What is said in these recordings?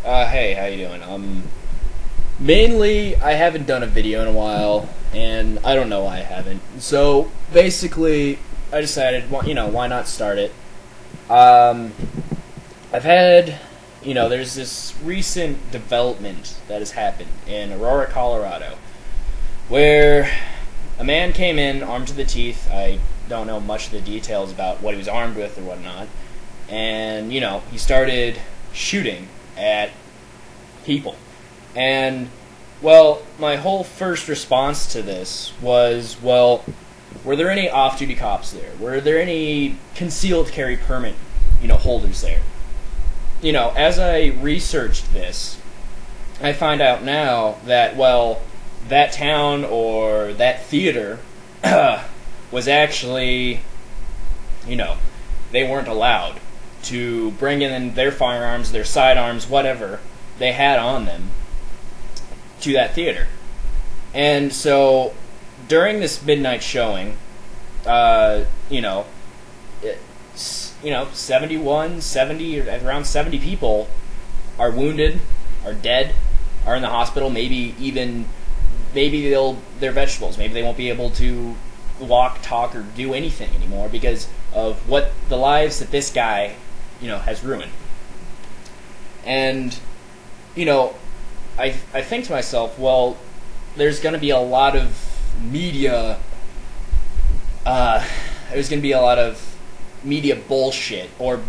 Hey, how you doing? Mainly, I haven't done a video in a while, and I don't know why I haven't. So, basically, I decided, why not start it? I've had, there's this recent development that has happened in Aurora, Colorado, where a man came in armed to the teeth. I don't know much of the details about what he was armed with or whatnot, and, he started shooting at people. And, well, my whole first response to this was, well, were there any off-duty cops there? Were there any concealed carry permit, holders there? As I researched this, I find out now that, well, that town or that theater was actually, they weren't allowed to bring in their firearms, their sidearms, whatever they had on them to that theater. And so during this midnight showing, around 70 people are wounded, are dead, are in the hospital, maybe they're vegetables. Maybe they won't be able to walk, talk, or do anything anymore because of what the lives that this guy, has ruined. And, I think to myself, well, there's going to be a lot of media, media bullshit, or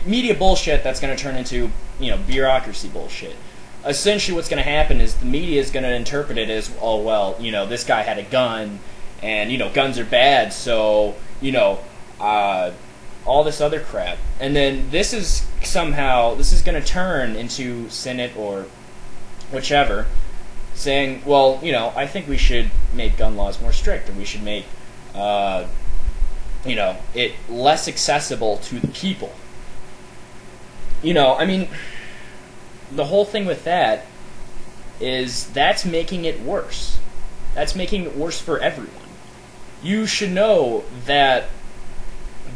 media bullshit that's going to turn into, bureaucracy bullshit. Essentially what's going to happen is the media is going to interpret it as, oh, well, this guy had a gun, and, guns are bad, so, all this other crap. And then this is going to turn into Senate or whichever, saying, well, I think we should make gun laws more strict, or we should make, it less accessible to the people. The whole thing with that is that's making it worse. That's making it worse for everyone. You should know that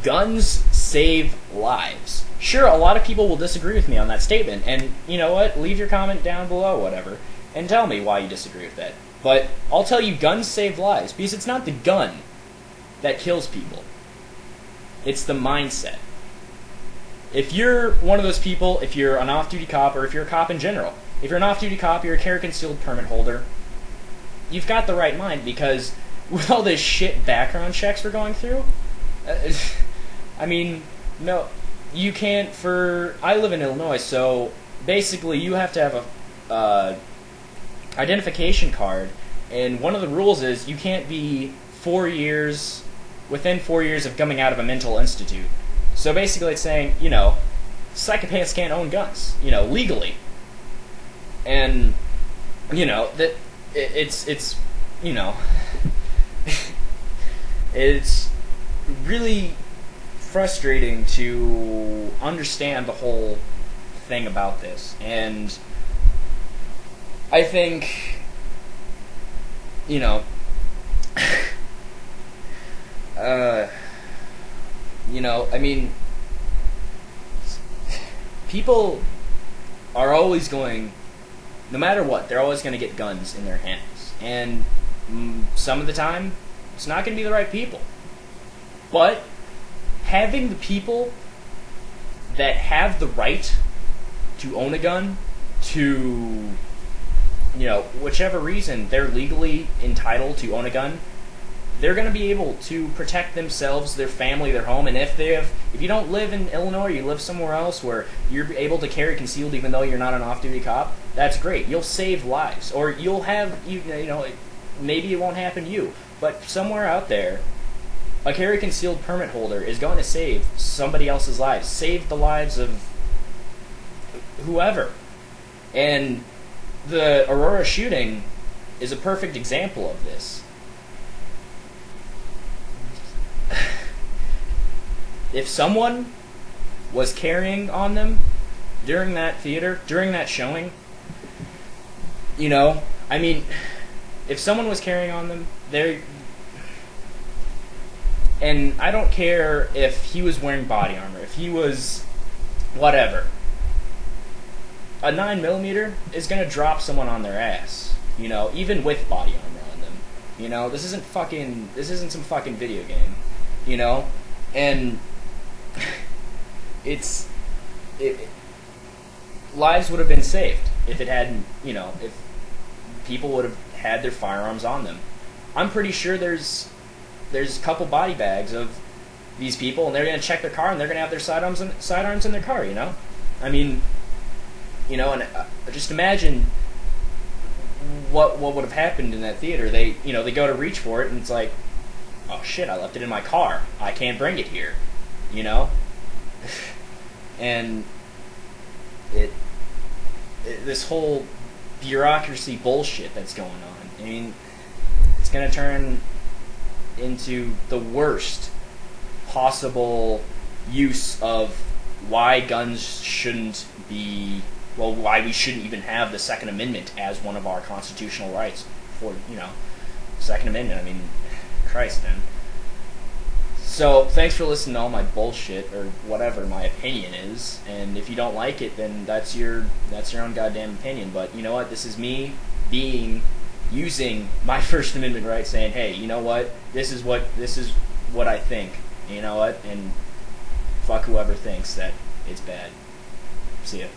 guns save lives. Sure, a lot of people will disagree with me on that statement, and you know what? Leave your comment down below, whatever, and tell me why you disagree with that. But I'll tell you, guns save lives, because it's not the gun that kills people. It's the mindset. If you're one of those people, if you're an off-duty cop, or if you're a cop in general, if you're an off-duty cop, you're a carry concealed permit holder, you've got the right mind, because with all this shit background checks we're going through, no, you can't. I live in Illinois, so basically you have to have a identification card, and one of the rules is you can't be within 4 years of coming out of a mental institute. So basically it's saying, psychopaths can't own guns, legally. And, that it's it's really frustrating to understand the whole thing about this. And I think, people are always going, no matter what, they're always going to get guns in their hands. And some of the time, it's not going to be the right people. But having the people that have the right to own a gun, to, whichever reason they're legally entitled to own a gun, they're going to be able to protect themselves, their family, their home. And if you don't live in Illinois, you live somewhere else where you're able to carry concealed even though you're not an off-duty cop, that's great. You'll save lives. Or you'll have, maybe it won't happen to you, but somewhere out there, a carry concealed permit holder is going to save somebody else's lives, save the lives of whoever. And the Aurora shooting is a perfect example of this. If someone was carrying on them during that theater, during that showing, if someone was carrying on them, and I don't care if he was wearing body armor, if he was whatever, a 9mm is gonna drop someone on their ass. You know, even with body armor on them. You know, this isn't some fucking video game. You know, and lives would have been saved if it hadn't. You know, if people would have had their firearms on them. I'm pretty sure there's a couple body bags of these people, and they're gonna check their car, and they're gonna have their sidearms in their car. You know, I mean, you know, and just imagine what would have happened in that theater. They go to reach for it, and it's like, oh shit, I left it in my car. I can't bring it here. You know, and this whole bureaucracy bullshit that's going on. I mean, it's going to turn into the worst possible use of why guns shouldn't be, well, why we shouldn't even have the Second Amendment as one of our constitutional rights. For, you know, Second Amendment, I mean, Christ, man. So, thanks for listening to all my bullshit, or whatever my opinion is, and if you don't like it, then that's your own goddamn opinion. But you know what? This is me using my First Amendment right, saying, hey, you know what? This is what I think. You know what? And fuck whoever thinks that it's bad. See ya.